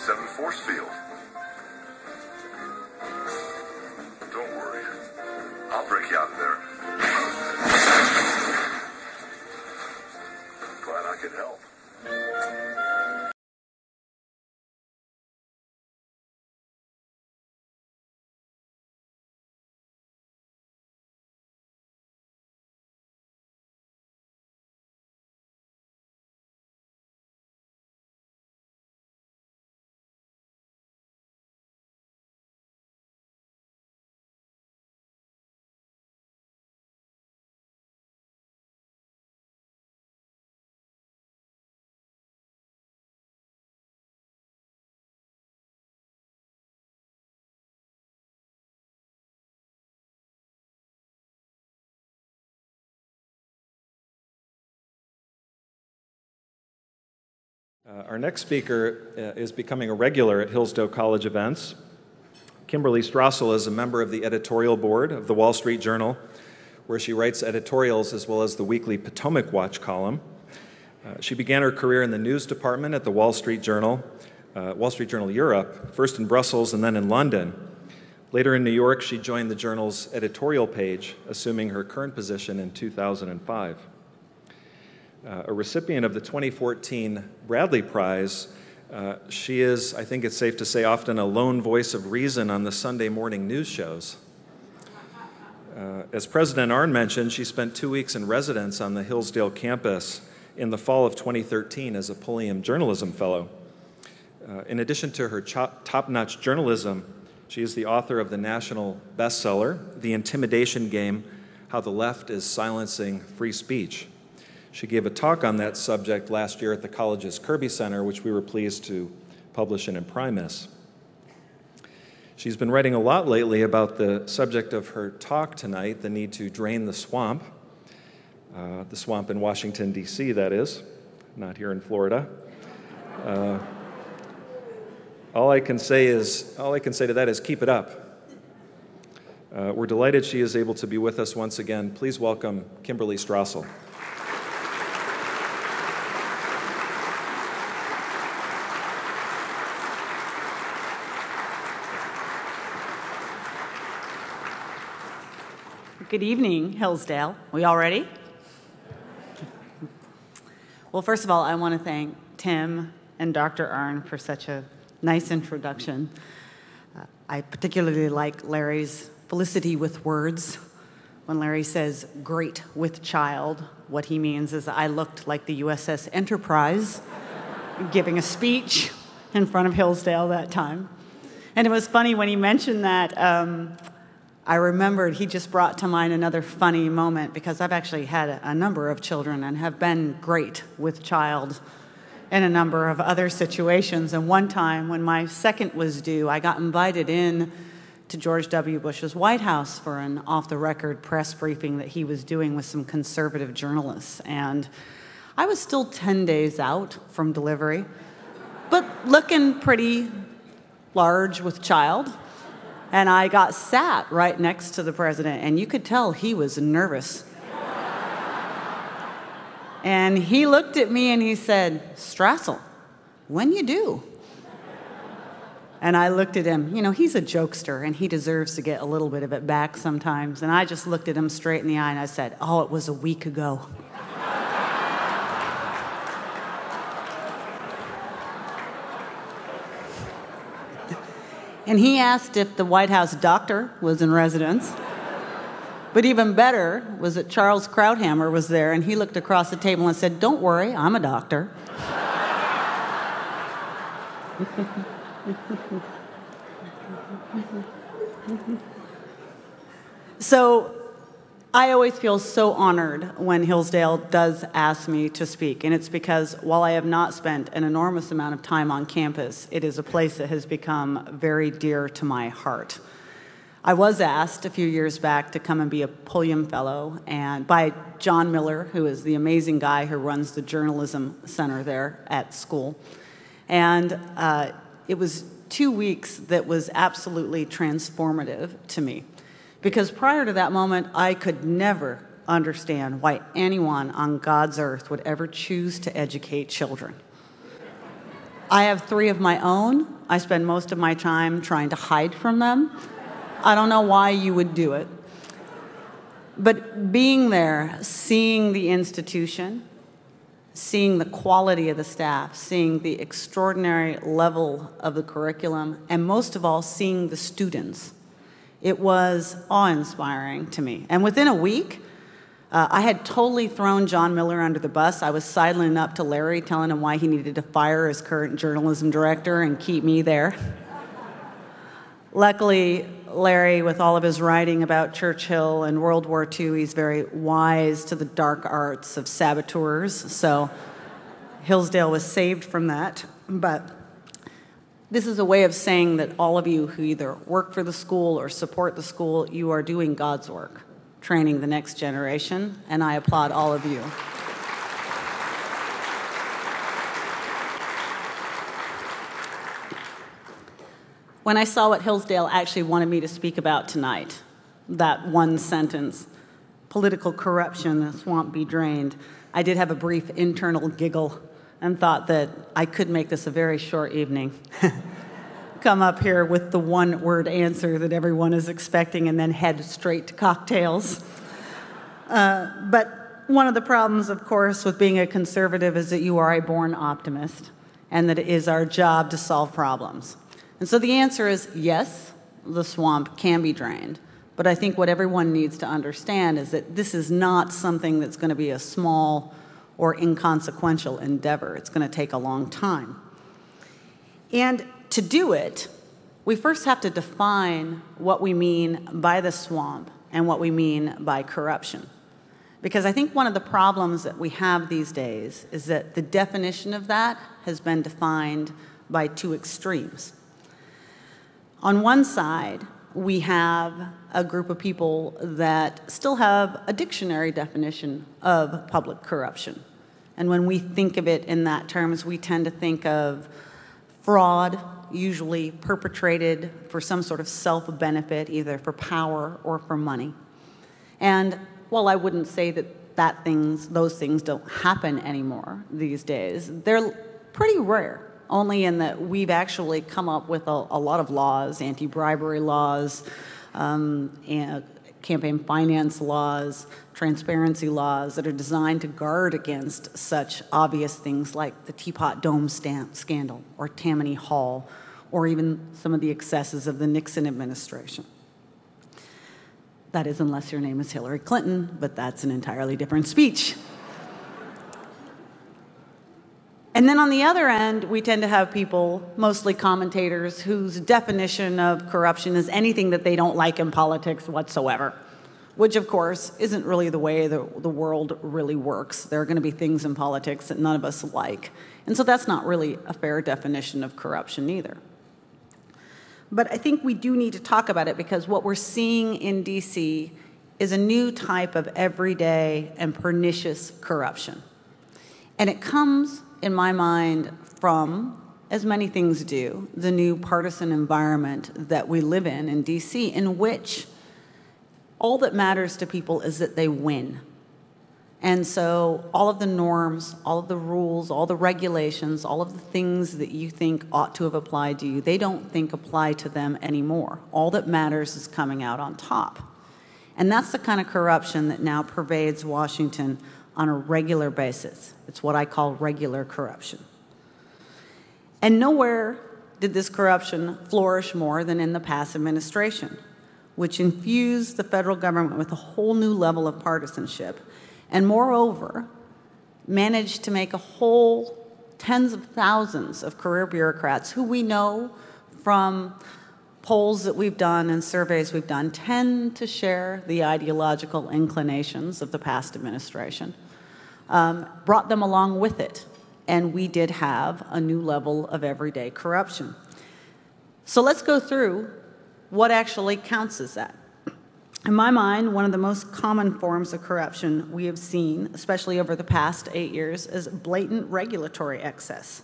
7 force field. Don't worry. I'll break you out of there. Glad I could help. Our next speaker is becoming a regular at Hillsdale College events. Kimberly Strassel is a member of the editorial board of the Wall Street Journal, where she writes editorials as well as the weekly Potomac Watch column. She began her career in the news department at the Wall Street Journal Europe, first in Brussels and then in London. Later in New York, she joined the journal's editorial page, assuming her current position in 2005. A recipient of the 2014 Bradley Prize, she is, I think it's safe to say, often a lone voice of reason on the Sunday morning news shows. As President Arnn mentioned, she spent 2 weeks in residence on the Hillsdale campus in the fall of 2013 as a Pulliam Journalism Fellow. In addition to her top-notch journalism, she is the author of the national bestseller, The Intimidation Game: How the Left is Silencing Free Speech. She gave a talk on that subject last year at the college's Kirby Center, which we were pleased to publish in Imprimis. She's been writing a lot lately about the subject of her talk tonight, the need to drain the swamp in Washington, D.C., that is, not here in Florida. All I can say to that is keep it up. We're delighted she is able to be with us once again. Please welcome Kimberly Strassel. Good evening, Hillsdale. We all ready? Well, first of all, I want to thank Tim and Dr. Arnn for such a nice introduction. I particularly like Larry's felicity with words. When Larry says, great with child, what he means is I looked like the USS Enterprise giving a speech in front of Hillsdale that time. And it was funny when he mentioned that, I remembered he just brought to mind another funny moment, because I've actually had a number of children and have been great with child in a number of other situations. And one time when my second was due, I got invited in to George W. Bush's White House for an off-the-record press briefing that he was doing with some conservative journalists. And I was still 10 days out from delivery, but looking pretty large with child. And I got sat right next to the president, and you could tell he was nervous. And he looked at me and he said, Strassel, when you do? And I looked at him. You know, he's a jokester, and he deserves to get a little bit of it back sometimes. And I just looked at him straight in the eye, and I said, oh, it was a week ago. And he asked if the White House doctor was in residence. But even better was that Charles Krauthammer was there, and he looked across the table and said, don't worry, I'm a doctor. So I always feel so honored when Hillsdale does ask me to speak, and it's because while I have not spent an enormous amount of time on campus, it is a place that has become very dear to my heart. I was asked a few years back to come and be a Pulliam Fellow, and by John Miller, who is the amazing guy who runs the journalism center there at school. And it was 2 weeks that was absolutely transformative to me. Because prior to that moment, I could never understand why anyone on God's earth would ever choose to educate children. I have 3 of my own. I spend most of my time trying to hide from them. I don't know why you would do it. But being there, seeing the institution, seeing the quality of the staff, seeing the extraordinary level of the curriculum, and most of all, seeing the students, it was awe-inspiring to me. And within a week, I had totally thrown John Miller under the bus. I was sidling up to Larry, telling him why he needed to fire his current journalism director and keep me there. Luckily, Larry, with all of his writing about Churchill and World War II, he's very wise to the dark arts of saboteurs, so Hillsdale was saved from that. But this is a way of saying that all of you who either work for the school or support the school, you are doing God's work, training the next generation, and I applaud all of you. When I saw what Hillsdale actually wanted me to speak about tonight, that one sentence, political corruption, the swamp be drained, I did have a brief internal giggle and thought that I could make this a very short evening. Come up here with the one-word answer that everyone is expecting and then head straight to cocktails. But one of the problems, of course, with being a conservative is that you are a born optimist and that it is our job to solve problems. And so the answer is yes, the swamp can be drained. But I think what everyone needs to understand is that this is not something that's going to be a small or inconsequential endeavor. It's going to take a long time. And to do it, we first have to define what we mean by the swamp and what we mean by corruption. Because I think one of the problems that we have these days is that the definition of that has been defined by 2 extremes. On one side, we have a group of people that still have a dictionary definition of public corruption. And when we think of it in that terms, we tend to think of fraud, usually perpetrated for some sort of self-benefit, either for power or for money. And while I wouldn't say that those things don't happen anymore these days, they're pretty rare. Only in that we've actually come up with a lot of laws, anti-bribery laws, and campaign finance laws, transparency laws that are designed to guard against such obvious things like the Teapot Dome scandal or Tammany Hall or even some of the excesses of the Nixon administration. That is, unless your name is Hillary Clinton, but that's an entirely different speech. And then on the other end, we tend to have people, mostly commentators, whose definition of corruption is anything that they don't like in politics whatsoever, which, of course, isn't really the way the world really works. There are going to be things in politics that none of us like. And so that's not really a fair definition of corruption either. But I think we do need to talk about it because what we're seeing in D.C. is a new type of everyday and pernicious corruption. And it comes, in my mind, from, as many things do, the new partisan environment that we live in D.C., in which all that matters to people is that they win. And so all of the norms, all of the rules, all the regulations, all of the things that you think ought to have applied to you, they don't think apply to them anymore. All that matters is coming out on top. And that's the kind of corruption that now pervades Washington on a regular basis. It's what I call regular corruption. And nowhere did this corruption flourish more than in the past administration, which infused the federal government with a whole new level of partisanship, and moreover, managed to make a whole tens of thousands of career bureaucrats who we know from polls that we've done and surveys we've done tend to share the ideological inclinations of the past administration, brought them along with it. And we did have a new level of everyday corruption. So let's go through what actually counts as that. In my mind, one of the most common forms of corruption we have seen, especially over the past 8 years, is blatant regulatory excess.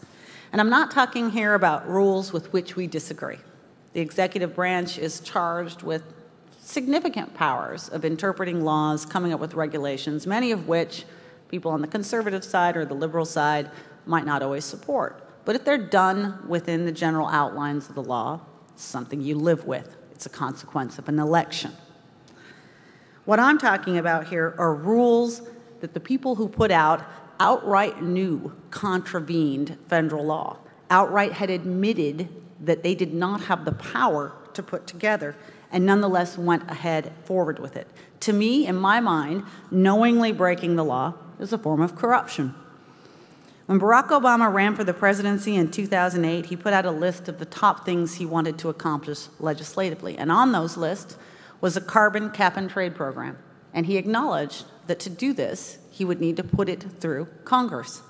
And I'm not talking here about rules with which we disagree. The executive branch is charged with significant powers of interpreting laws, coming up with regulations, many of which people on the conservative side or the liberal side might not always support. But if they're done within the general outlines of the law, it's something you live with. It's a consequence of an election. What I'm talking about here are rules that the people who put out outright knew contravened federal law, outright had admitted that they did not have the power to put together, and nonetheless went ahead forward with it. To me, in my mind, knowingly breaking the law is a form of corruption. When Barack Obama ran for the presidency in 2008, he put out a list of the top things he wanted to accomplish legislatively, and on those lists was a carbon cap and trade program, and he acknowledged that to do this, he would need to put it through Congress.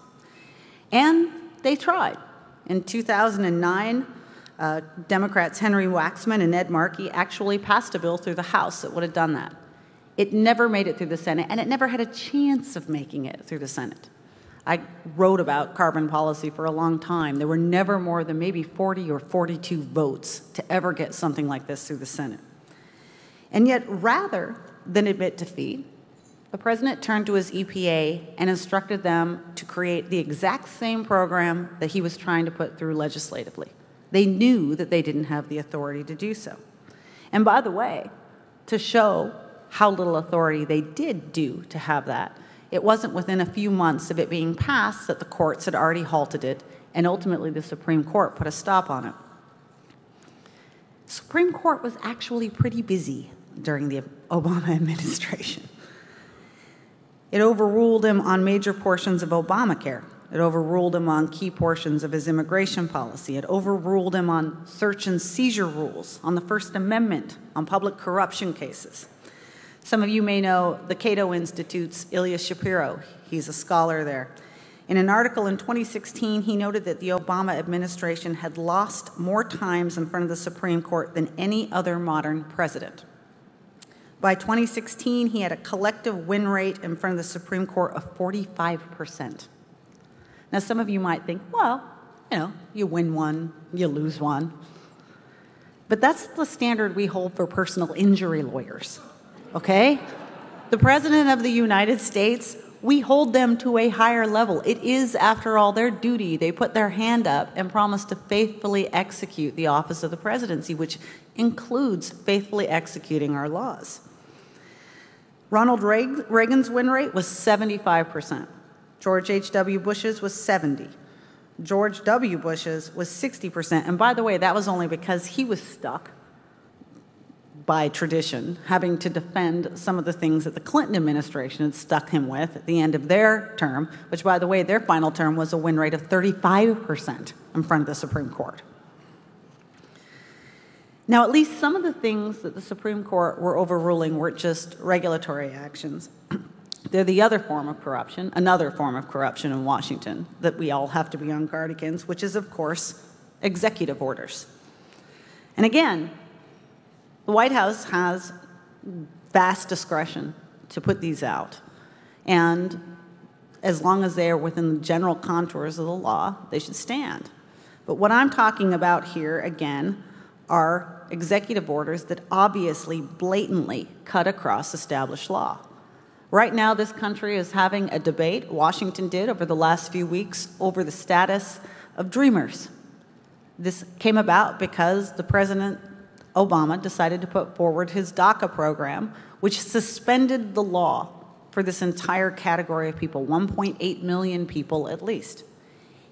And they tried. In 2009, Democrats Henry Waxman and Ed Markey actually passed a bill through the House that would have done that. It never made it through the Senate, and it never had a chance of making it through the Senate. I wrote about carbon policy for a long time. There were never more than maybe 40 or 42 votes to ever get something like this through the Senate. And yet, rather than admit defeat, the president turned to his EPA and instructed them to create the exact same program that he was trying to put through legislatively. They knew that they didn't have the authority to do so. And by the way, to show how little authority they did do to have that, it wasn't within a few months of it being passed that the courts had already halted it, and ultimately the Supreme Court put a stop on it. The Supreme Court was actually pretty busy during the Obama administration. It overruled him on major portions of Obamacare. It overruled him on key portions of his immigration policy. It overruled him on search and seizure rules, on the First Amendment, on public corruption cases. Some of you may know the Cato Institute's Ilya Shapiro. He's a scholar there. In an article in 2016, he noted that the Obama administration had lost more times in front of the Supreme Court than any other modern president. By 2016, he had a collective win rate in front of the Supreme Court of 45%. Now, some of you might think, well, you win one, you lose one. But that's the standard we hold for personal injury lawyers, okay? The President of the United States, we hold them to a higher level. It is, after all, their duty. They put their hand up and promise to faithfully execute the office of the presidency, which includes faithfully executing our laws. Ronald Reagan's win rate was 75%. George H.W. Bush's was 70%. George W. Bush's was 60%. And by the way, that was only because he was stuck by tradition, having to defend some of the things that the Clinton administration had stuck him with at the end of their term, which, by the way, their final term was a win rate of 35% in front of the Supreme Court. Now, at least some of the things that the Supreme Court were overruling weren't just regulatory actions. They're the other form of corruption, another form of corruption in Washington that we all have to be on guard against, which is, of course, executive orders. And again, the White House has vast discretion to put these out. And as long as they are within the general contours of the law, they should stand. But what I'm talking about here, again, are executive orders that obviously, blatantly cut across established law. Right now, this country is having a debate, Washington did over the last few weeks, over the status of Dreamers. This came about because the President Obama decided to put forward his DACA program, which suspended the law for this entire category of people, 1.8 million people at least.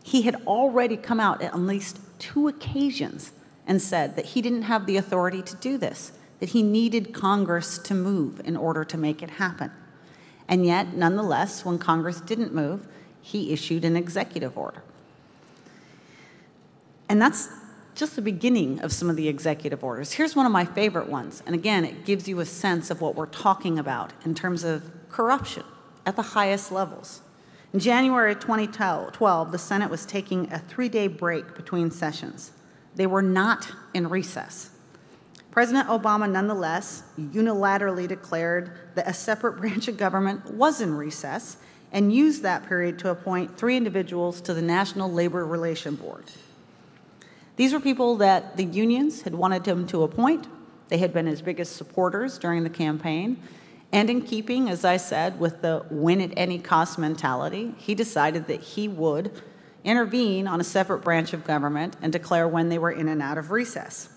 He had already come out at least 2 occasions and said that he didn't have the authority to do this, that he needed Congress to move in order to make it happen. And yet, nonetheless, when Congress didn't move, he issued an executive order. And that's just the beginning of some of the executive orders. Here's one of my favorite ones. And again, it gives you a sense of what we're talking about in terms of corruption at the highest levels. In January 2012, the Senate was taking a 3-day break between sessions. They were not in recess. President Obama, nonetheless, unilaterally declared that a separate branch of government was in recess and used that period to appoint 3 individuals to the National Labor Relations Board. These were people that the unions had wanted him to appoint. They had been his biggest supporters during the campaign. And in keeping, as I said, with the win at any cost mentality, he decided that he would intervene on a separate branch of government, and declare when they were in and out of recess.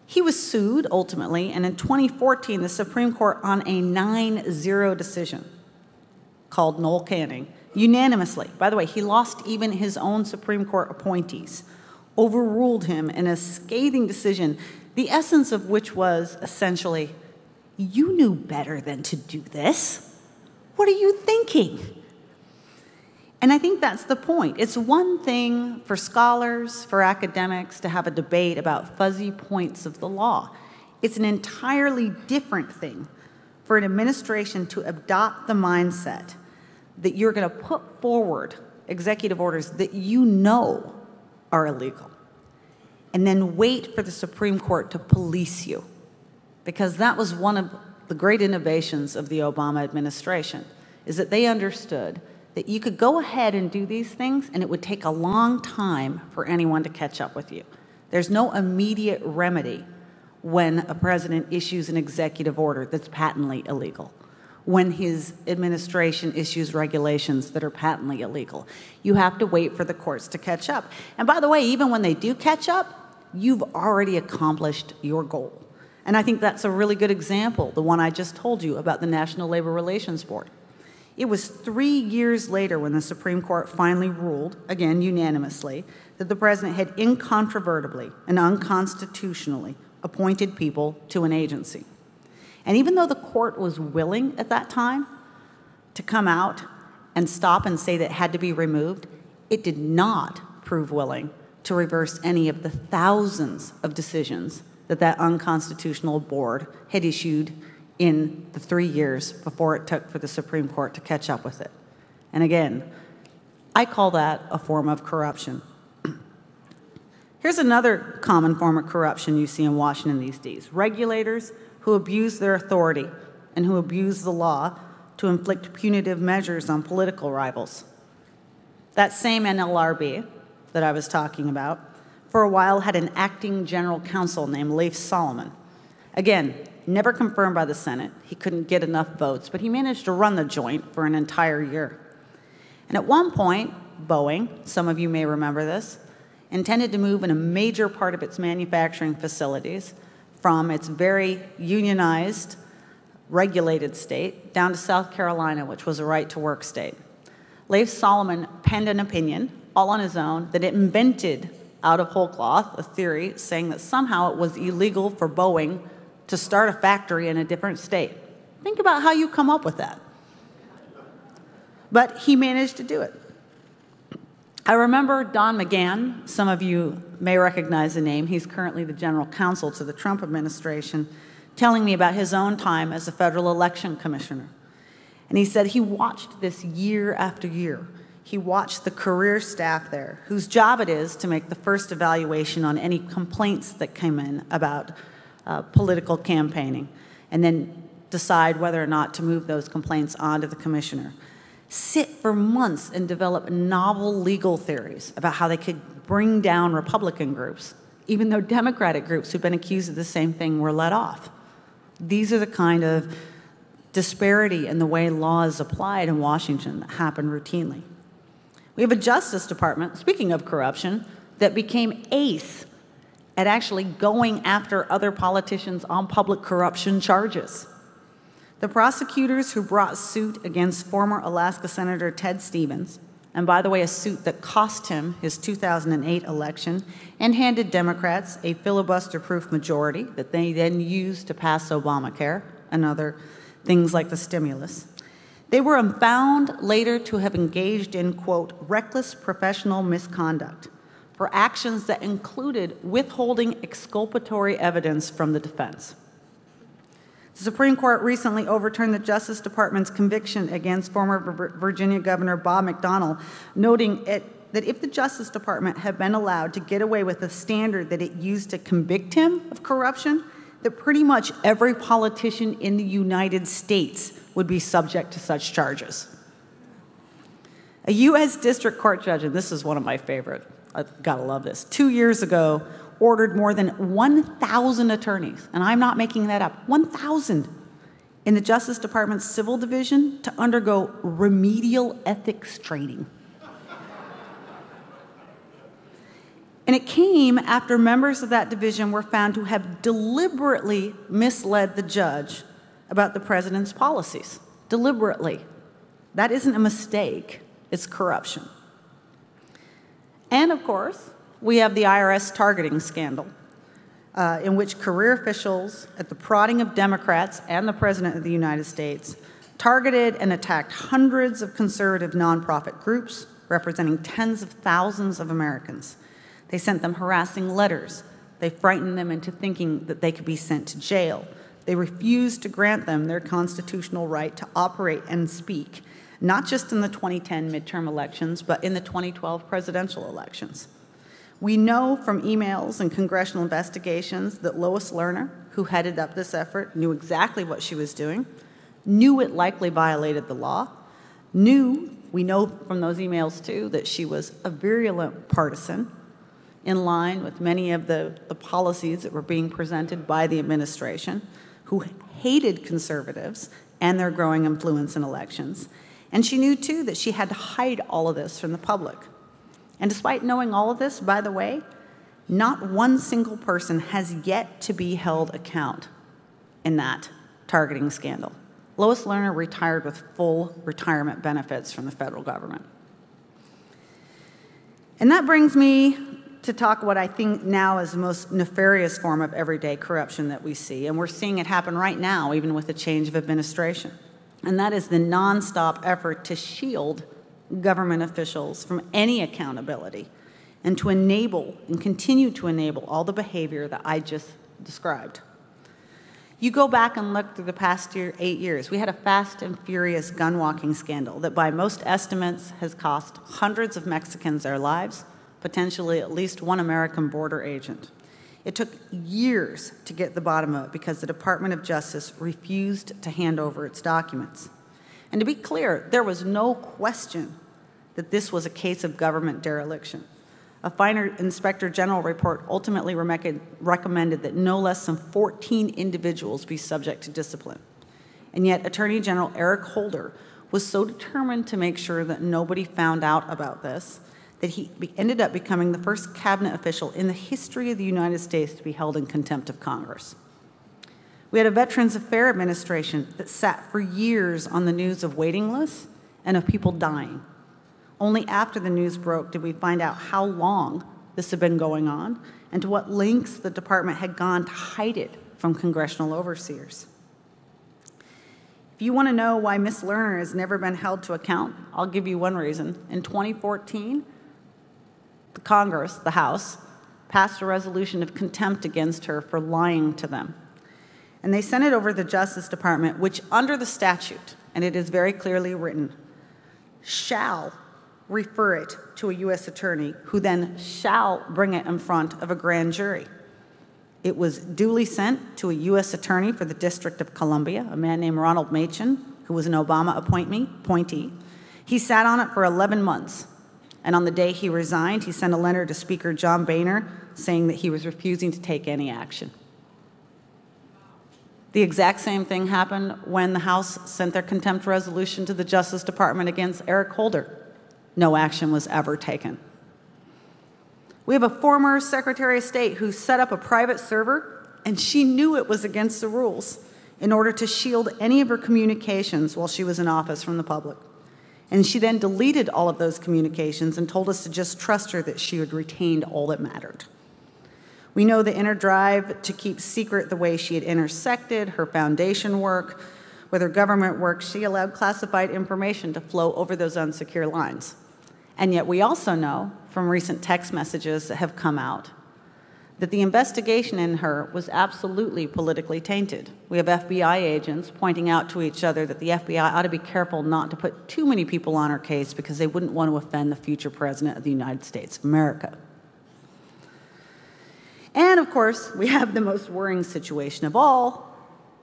He was sued ultimately, and in 2014, the Supreme Court, on a 9-0 decision called Noel Canning, unanimously, by the way, he lost even his own Supreme Court appointees, overruled him in a scathing decision, the essence of which was essentially, you knew better than to do this. What are you thinking? And I think that's the point. It's one thing for scholars, for academics, to have a debate about fuzzy points of the law. It's an entirely different thing for an administration to adopt the mindset that you're going to put forward executive orders that you know are illegal, and then wait for the Supreme Court to police you. Because that was one of the great innovations of the Obama administration, is that they understood that you could go ahead and do these things, and it would take a long time for anyone to catch up with you. There's no immediate remedy when a president issues an executive order that's patently illegal, when his administration issues regulations that are patently illegal. You have to wait for the courts to catch up. And by the way, even when they do catch up, you've already accomplished your goal. And I think that's a really good example, the one I just told you about the National Labor Relations Board. It was 3 years later when the Supreme Court finally ruled, again unanimously, that the president had incontrovertibly and unconstitutionally appointed people to an agency. And even though the court was willing at that time to come out and stop and say that it had to be removed, it did not prove willing to reverse any of the thousands of decisions that that unconstitutional board had issued in the 3 years before it took for the Supreme Court to catch up with it. And again, I call that a form of corruption. Here's another common form of corruption you see in Washington these days: regulators who abuse their authority and who abuse the law to inflict punitive measures on political rivals. That same NLRB that I was talking about, for a while had an acting general counsel named Leif Solomon. Again, never confirmed by the Senate. He couldn't get enough votes, but he managed to run the joint for an entire year. And at one point, Boeing, some of you may remember this, intended to move in a major part of its manufacturing facilities from its very unionized, regulated state down to South Carolina, which was a right-to-work state. Leif Solomon penned an opinion, all on his own, that it invented out of whole cloth a theory saying that somehow it was illegal for Boeing to start a factory in a different state. Think about how you come up with that. But he managed to do it. I remember Don McGahn. Some of you may recognize the name. He's currently the general counsel to the Trump administration, telling me about his own time as a federal election commissioner. And he said he watched this year after year. He watched the career staff there, whose job it is to make the first evaluation on any complaints that came in about political campaigning, and then decide whether or not to move those complaints onto the commissioner. Sit for months and develop novel legal theories about how they could bring down Republican groups, even though Democratic groups who've been accused of the same thing were let off. These are the kind of disparity in the way law is applied in Washington that happen routinely. We have a Justice Department, speaking of corruption, that became ace at actually going after other politicians on public corruption charges. The prosecutors who brought suit against former Alaska Senator Ted Stevens, and by the way, a suit that cost him his 2008 election and handed Democrats a filibuster-proof majority that they then used to pass Obamacare and other things like the stimulus, they were found later to have engaged in, quote, reckless professional misconduct for actions that included withholding exculpatory evidence from the defense. The Supreme Court recently overturned the Justice Department's conviction against former Virginia Governor Bob McDonnell, noting that if the Justice Department had been allowed to get away with the standard that it used to convict him of corruption, that pretty much every politician in the United States would be subject to such charges. A U.S. District Court judge, and this is one of my favorite, I've got to love this, 2 years ago ordered more than 1,000 attorneys, and I'm not making that up, 1,000 in the Justice Department's Civil Division to undergo remedial ethics training. And it came after members of that division were found to have deliberately misled the judge about the president's policies. Deliberately. That isn't a mistake, it's corruption. And of course, we have the IRS targeting scandal, in which career officials, at the prodding of Democrats and the President of the United States, targeted and attacked hundreds of conservative nonprofit groups representing tens of thousands of Americans. They sent them harassing letters. They frightened them into thinking that they could be sent to jail. They refused to grant them their constitutional right to operate and speak, not just in the 2010 midterm elections, but in the 2012 presidential elections. We know from emails and congressional investigations that Lois Lerner, who headed up this effort, knew exactly what she was doing, knew it likely violated the law, we know from those emails too, that she was a virulent partisan in line with many of the policies that were being presented by the administration, who hated conservatives and their growing influence in elections. And she knew too that she had to hide all of this from the public. And despite knowing all of this, by the way, not one single person has yet to be held account in that targeting scandal. Lois Lerner retired with full retirement benefits from the federal government. And that brings me to talk what I think now is the most nefarious form of everyday corruption that we see. And we're seeing it happen right now, even with the change of administration. And that is the nonstop effort to shield government officials from any accountability and to enable and continue to enable all the behavior that I just described. You go back and look through the past 8 years. We had a fast and furious gun walking scandal that by most estimates has cost hundreds of Mexicans their lives, potentially at least one American border agent. It took years to get to the bottom of it because the Department of Justice refused to hand over its documents. And to be clear, there was no question that this was a case of government dereliction. A finer Inspector General report ultimately recommended that no less than 14 individuals be subject to discipline. And yet Attorney General Eric Holder was so determined to make sure that nobody found out about this that he ended up becoming the first cabinet official in the history of the United States to be held in contempt of Congress. We had a Veterans Affairs Administration that sat for years on the news of waiting lists and of people dying. Only after the news broke did we find out how long this had been going on and to what lengths the department had gone to hide it from congressional overseers. If you want to know why Ms. Lerner has never been held to account, I'll give you one reason. In 2014, the Congress, the House, passed a resolution of contempt against her for lying to them. And they sent it over to the Justice Department, which under the statute, and it is very clearly written, shall refer it to a U.S. attorney who then shall bring it in front of a grand jury. It was duly sent to a U.S. attorney for the District of Columbia, a man named Ronald Machen, who was an Obama appointee. He sat on it for 11 months. And on the day he resigned, he sent a letter to Speaker John Boehner saying that he was refusing to take any action. The exact same thing happened when the House sent their contempt resolution to the Justice Department against Eric Holder. No action was ever taken. We have a former Secretary of State who set up a private server, and she knew it was against the rules in order to shield any of her communications while she was in office from the public. And she then deleted all of those communications and told us to just trust her that she had retained all that mattered. We know the inner drive to keep secret the way she had intersected her foundation work with her government work. She allowed classified information to flow over those unsecure lines. And yet we also know from recent text messages that have come out that the investigation in her was absolutely politically tainted. We have FBI agents pointing out to each other that the FBI ought to be careful not to put too many people on her case because they wouldn't want to offend the future president of the United States of America. And of course, we have the most worrying situation of all,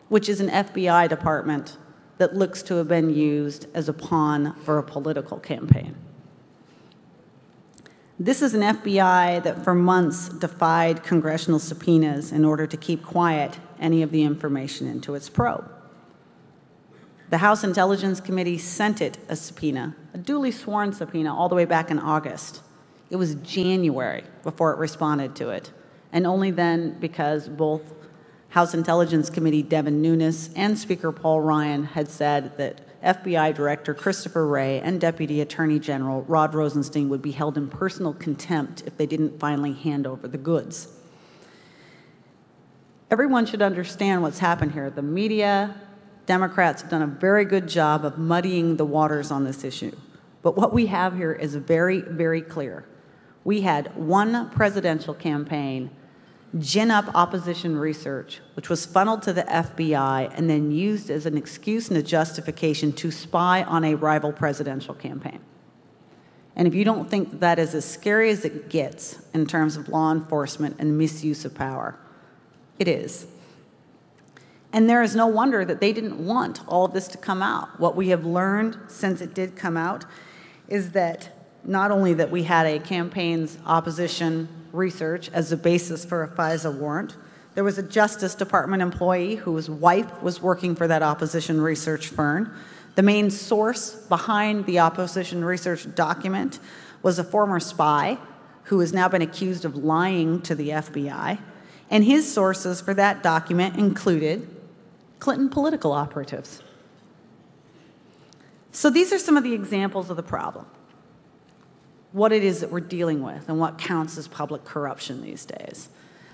which is an FBI department that looks to have been used as a pawn for a political campaign. This is an FBI that for months defied congressional subpoenas in order to keep quiet any of the information into its probe. The House Intelligence Committee sent it a subpoena, a duly sworn subpoena, all the way back in August. It was January before it responded to it, and only then because both House Intelligence Committee Devin Nunes and Speaker Paul Ryan had said that FBI Director Christopher Wray and Deputy Attorney General Rod Rosenstein would be held in personal contempt if they didn't finally hand over the goods. Everyone should understand what's happened here. The media, Democrats have done a very good job of muddying the waters on this issue. But what we have here is very, very clear. We had one presidential campaign gin up opposition research, which was funneled to the FBI and then used as an excuse and a justification to spy on a rival presidential campaign. And if you don't think that is as scary as it gets in terms of law enforcement and misuse of power, it is. And there is no wonder that they didn't want all of this to come out. What we have learned since it did come out is that not only that we had a campaign's opposition research as the basis for a FISA warrant, there was a Justice Department employee whose wife was working for that opposition research firm. The main source behind the opposition research document was a former spy who has now been accused of lying to the FBI. And his sources for that document included Clinton political operatives. So these are some of the examples of the problem, what it is that we're dealing with and what counts as public corruption these days.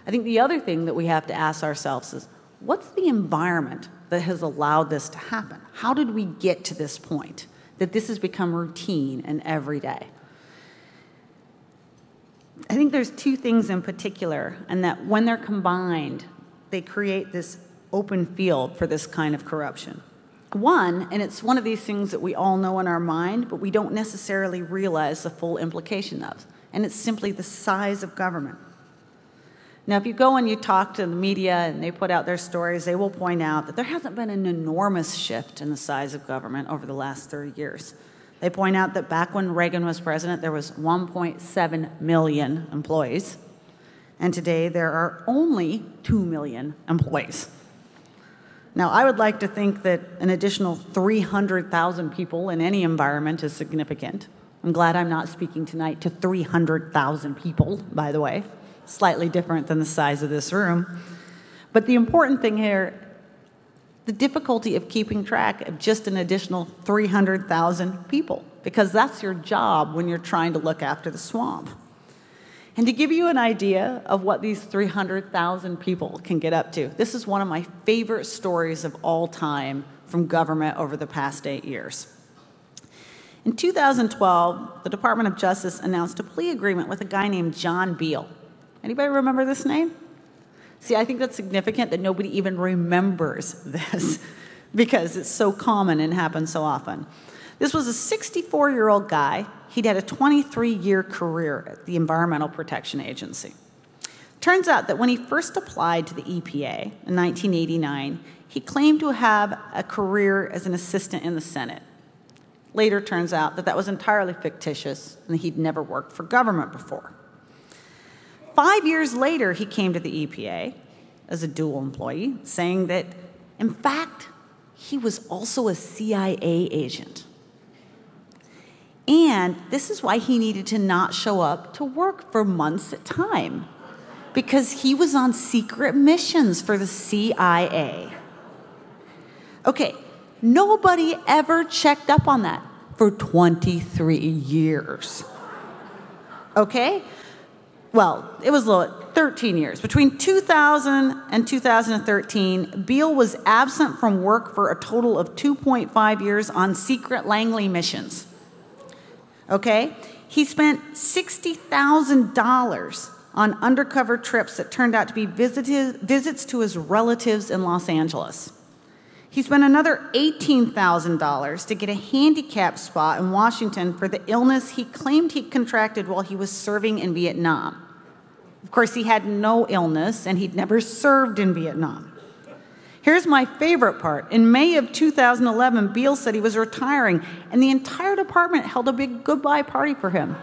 I think the other thing that we have to ask ourselves is, what's the environment that has allowed this to happen? How did we get to this point that this has become routine and everyday? I think there's two things in particular, and that when they're combined, they create this open field for this kind of corruption. One, and it's one of these things that we all know in our mind, but we don't necessarily realize the full implication of, and it's simply the size of government. Now, if you go and you talk to the media and they put out their stories, they will point out that there hasn't been an enormous shift in the size of government over the last 30 years. They point out that back when Reagan was president, there was 1.7 million employees, and today there are only 2 million employees. Now, I would like to think that an additional 300,000 people in any environment is significant. I'm glad I'm not speaking tonight to 300,000 people, by the way. Slightly different than the size of this room. But the important thing here, the difficulty of keeping track of just an additional 300,000 people, because that's your job when you're trying to look after the swamp. And to give you an idea of what these 300,000 people can get up to, this is one of my favorite stories of all time from government over the past 8 years. In 2012, the Department of Justice announced a plea agreement with a guy named John Beale. Anybody remember this name? See, I think that's significant that nobody even remembers this because it's so common and happens so often. This was a 64-year-old guy. He'd had a 23-year career at the Environmental Protection Agency. Turns out that when he first applied to the EPA in 1989, he claimed to have a career as an assistant in the Senate. Later turns out that that was entirely fictitious and that he'd never worked for government before. 5 years later, he came to the EPA as a dual employee, saying that, in fact, he was also a CIA agent. And this is why he needed to not show up to work for months at a time, because he was on secret missions for the CIA. Okay, nobody ever checked up on that for 23 years. Okay? Well, it was 13 years. Between 2000 and 2013, Beale was absent from work for a total of 2.5 years on secret Langley missions. Okay? He spent $60,000 on undercover trips that turned out to be visits to his relatives in Los Angeles. He spent another $18,000 to get a handicap spot in Washington for the illness he claimed he contracted while he was serving in Vietnam. Of course, he had no illness, and he'd never served in Vietnam. Here's my favorite part. In May of 2011, Beale said he was retiring, and the entire department held a big goodbye party for him.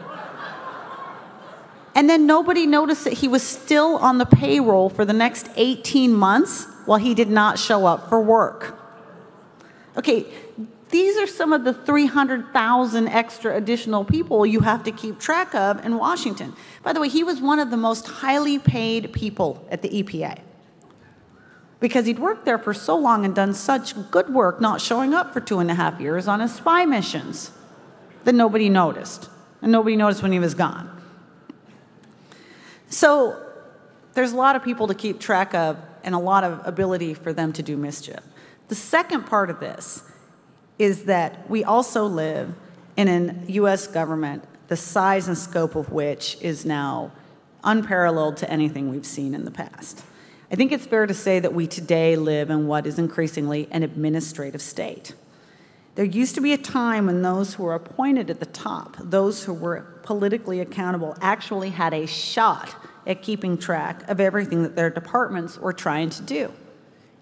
And then nobody noticed that he was still on the payroll for the next 18 months while he did not show up for work. Okay, these are some of the 300,000 extra additional people you have to keep track of in Washington. By the way, he was one of the most highly paid people at the EPA because he'd worked there for so long and done such good work not showing up for 2.5 years on his spy missions that nobody noticed. And nobody noticed when he was gone. So there's a lot of people to keep track of and a lot of ability for them to do mischief. The second part of this is that we also live in a U.S. government, the size and scope of which is now unparalleled to anything we've seen in the past. I think it's fair to say that we today live in what is increasingly an administrative state. There used to be a time when those who were appointed at the top, those who were politically accountable, actually had a shot at keeping track of everything that their departments were trying to do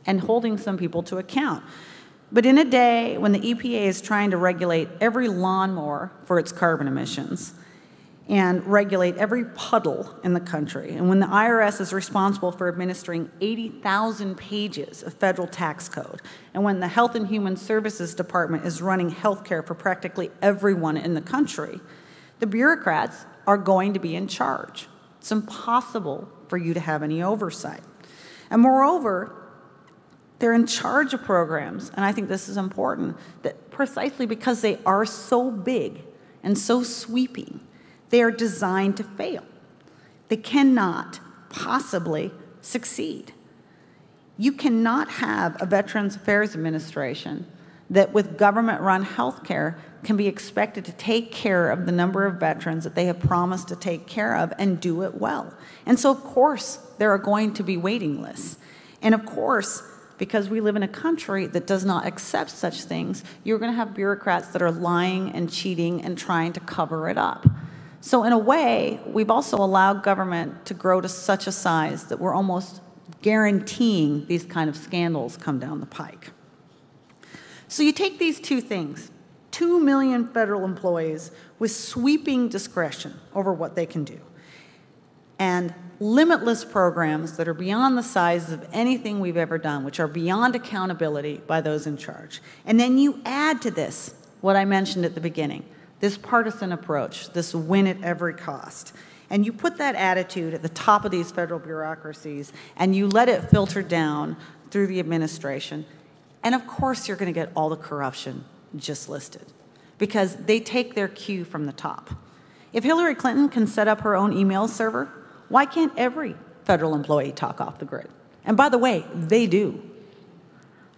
and holding some people to account. But in a day when the EPA is trying to regulate every lawnmower for its carbon emissions and regulate every puddle in the country, and when the IRS is responsible for administering 80,000 pages of federal tax code, and when the Health and Human Services Department is running health care for practically everyone in the country, the bureaucrats are going to be in charge. It's impossible for you to have any oversight. And moreover, they're in charge of programs, and I think this is important, that precisely because they are so big and so sweeping, they are designed to fail. They cannot possibly succeed. You cannot have a Veterans Affairs Administration that with government-run health care can be expected to take care of the number of veterans that they have promised to take care of and do it well. And so, of course, there are going to be waiting lists. And of course, because we live in a country that does not accept such things, you're going to have bureaucrats that are lying and cheating and trying to cover it up. So in a way, we've also allowed government to grow to such a size that we're almost guaranteeing these kind of scandals come down the pike. So you take these two things, 2 million federal employees with sweeping discretion over what they can do, and limitless programs that are beyond the size of anything we've ever done, which are beyond accountability by those in charge. And then you add to this what I mentioned at the beginning, this partisan approach, this win at every cost. And you put that attitude at the top of these federal bureaucracies, and you let it filter down through the administration. And of course, you're going to get all the corruption just listed, because they take their cue from the top. If Hillary Clinton can set up her own email server, why can't every federal employee talk off the grid? And by the way, they do.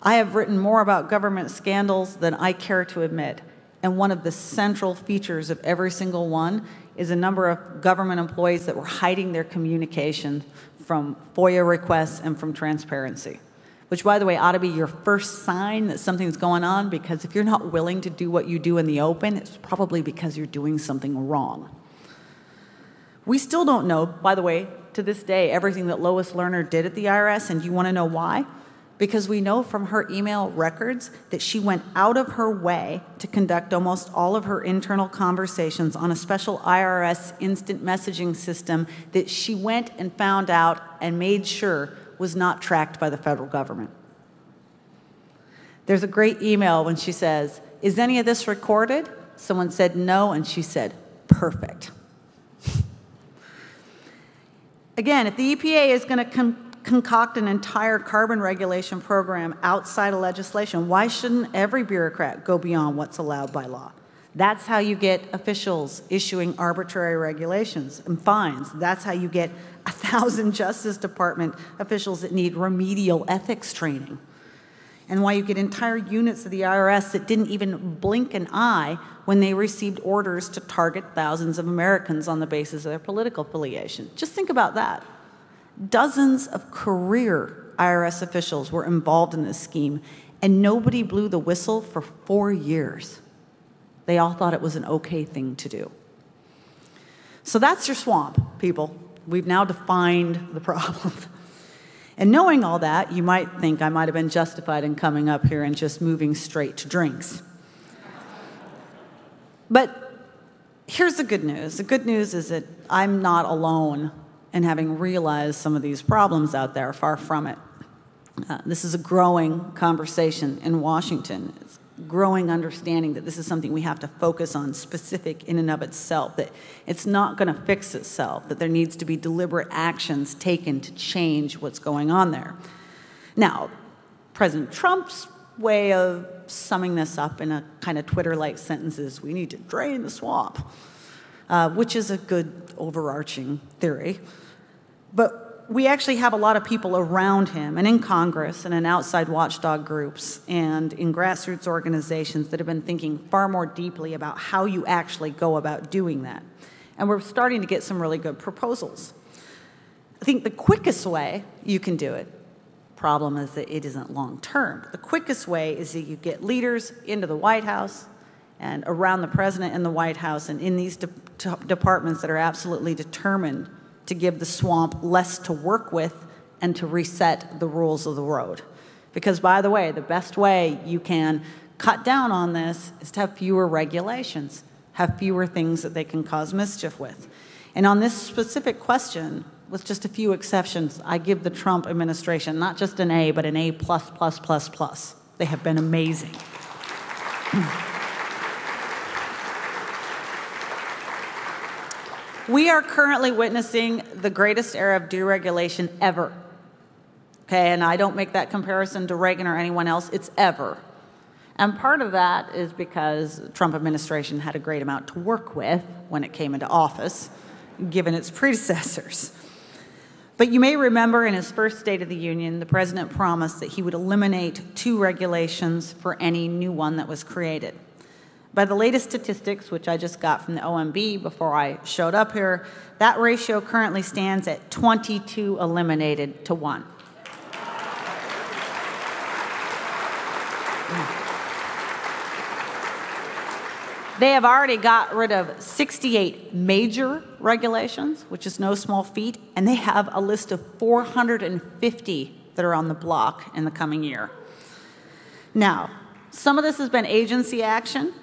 I have written more about government scandals than I care to admit. And one of the central features of every single one is a number of government employees that were hiding their communication from FOIA requests and from transparency, which, by the way, ought to be your first sign that something's going on, because if you're not willing to do what you do in the open, it's probably because you're doing something wrong. We still don't know, by the way, to this day, everything that Lois Lerner did at the IRS, and do you want to know why? Because we know from her email records that she went out of her way to conduct almost all of her internal conversations on a special IRS instant messaging system that she went and found out and made sure was not tracked by the federal government. There's a great email when she says, "Is any of this recorded?" Someone said no, and she said, "Perfect." Again, if the EPA is going to concoct an entire carbon regulation program outside of legislation, why shouldn't every bureaucrat go beyond what's allowed by law? That's how you get officials issuing arbitrary regulations and fines. That's how you get 1,000 Justice Department officials that need remedial ethics training. And why you get entire units of the IRS that didn't even blink an eye when they received orders to target thousands of Americans on the basis of their political affiliation. Just think about that. Dozens of career IRS officials were involved in this scheme, and nobody blew the whistle for 4 years. They all thought it was an okay thing to do. So that's your swamp, people. We've now defined the problem. And knowing all that, you might think I might have been justified in coming up here and just moving straight to drinks. But here's the good news. The good news is that I'm not alone in having realized some of these problems out there, far from it. This is a growing conversation in Washington. It's growing understanding that this is something we have to focus on specific in and of itself, that it's not going to fix itself, that there needs to be deliberate actions taken to change what's going on there. Now, President Trump's way of summing this up in a kind of Twitter-like sentence is, we need to drain the swamp, which is a good overarching theory. But we actually have a lot of people around him and in Congress and in outside watchdog groups and in grassroots organizations that have been thinking far more deeply about how you actually go about doing that. And we're starting to get some really good proposals. I think the quickest way you can do it, problem is that it isn't long term. The quickest way is that you get leaders into the White House and around the president in the White House and in these departments that are absolutely determined to give the swamp less to work with and to reset the rules of the road. Because, by the way, the best way you can cut down on this is to have fewer regulations, have fewer things that they can cause mischief with. And on this specific question, with just a few exceptions, I give the Trump administration not just an A, but an A++++. They have been amazing. We are currently witnessing the greatest era of deregulation ever. Okay, and I don't make that comparison to Reagan or anyone else, it's ever. And part of that is because the Trump administration had a great amount to work with when it came into office, given its predecessors. But you may remember in his first State of the Union, the president promised that he would eliminate 2 regulations for any new one that was created. By the latest statistics, which I just got from the OMB before I showed up here, that ratio currently stands at 22 eliminated to 1. They have already got rid of 68 major regulations, which is no small feat, and they have a list of 450 that are on the block in the coming year. Now, some of this has been agency action,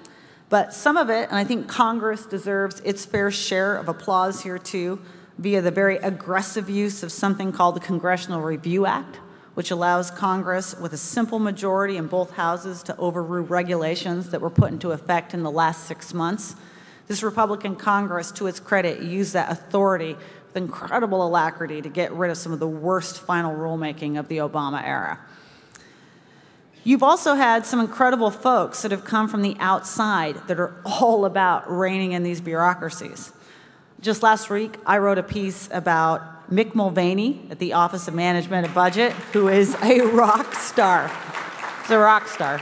but some of it, and I think Congress deserves its fair share of applause here too, via the very aggressive use of something called the Congressional Review Act, which allows Congress with a simple majority in both houses to overrule regulations that were put into effect in the last 6 months. This Republican Congress, to its credit, used that authority with incredible alacrity to get rid of some of the worst final rulemaking of the Obama era. You've also had some incredible folks that have come from the outside that are all about reining in these bureaucracies. Just last week, I wrote a piece about Mick Mulvaney at the Office of Management and Budget, who is a rock star. He's a rock star.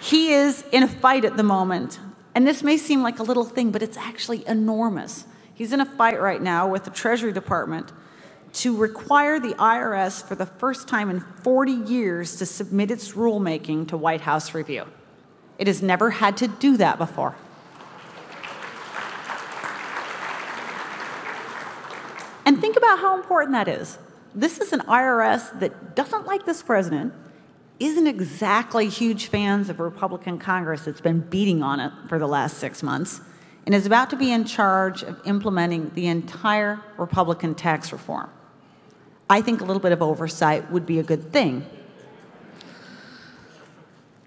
He is in a fight at the moment, and this may seem like a little thing, but it's actually enormous. He's in a fight right now with the Treasury Department to require the IRS for the first time in 40 years to submit its rulemaking to White House review. It has never had to do that before. And think about how important that is. This is an IRS that doesn't like this president, isn't exactly huge fans of Republican Congress that's been beating on it for the last 6 months, and is about to be in charge of implementing the entire Republican tax reform. I think a little bit of oversight would be a good thing.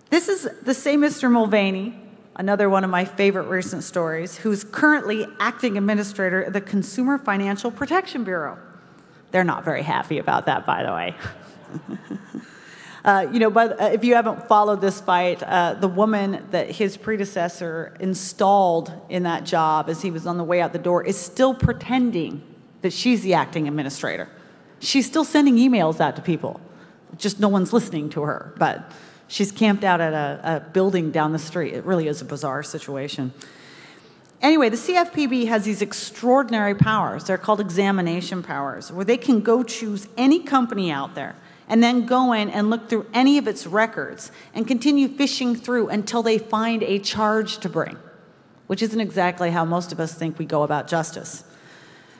This is the same Mr. Mulvaney, another one of my favorite recent stories, who's currently acting administrator of the Consumer Financial Protection Bureau. They're not very happy about that, by the way. If you haven't followed this fight, the woman that his predecessor installed in that job as he was on the way out the door is still pretending that she's the acting administrator. She's still sending emails out to people. Just no one's listening to her, but she's camped out at a building down the street. It really is a bizarre situation. Anyway, the CFPB has these extraordinary powers. They're called examination powers, where they can go choose any company out there and then go in and look through any of its records and continue fishing through until they find a charge to bring, which isn't exactly how most of us think we go about justice.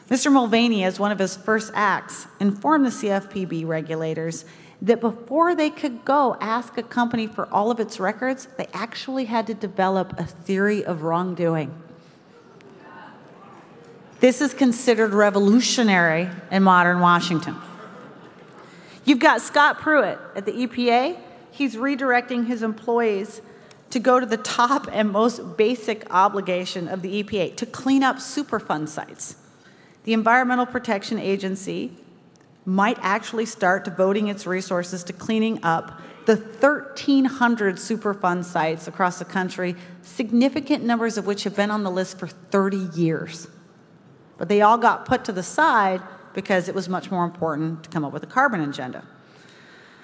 Mr. Mulvaney, as one of his first acts, informed the CFPB regulators that before they could go ask a company for all of its records, they actually had to develop a theory of wrongdoing. This is considered revolutionary in modern Washington. You've got Scott Pruitt at the EPA. he's redirecting his employees to go to the top and most basic obligation of the EPA, to clean up Superfund sites. The Environmental Protection Agency might actually start devoting its resources to cleaning up the 1,300 Superfund sites across the country, significant numbers of which have been on the list for 30 years. But they all got put to the side because it was much more important to come up with a carbon agenda.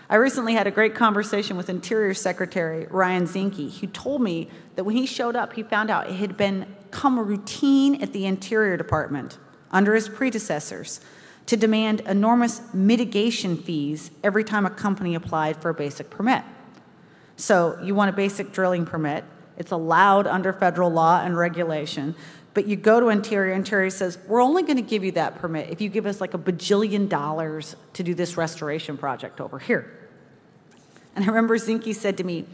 I recently had a great conversation with Interior Secretary Ryan Zinke, who told me that when he showed up, he found out it had become routine at the Interior Department under his predecessors to demand enormous mitigation fees every time a company applied for a basic permit. So you want a basic drilling permit. It's allowed under federal law and regulation. But you go to Interior, Interior says, we're only going to give you that permit if you give us like $1 bajillion to do this restoration project over here. And I remember Zinke said to me,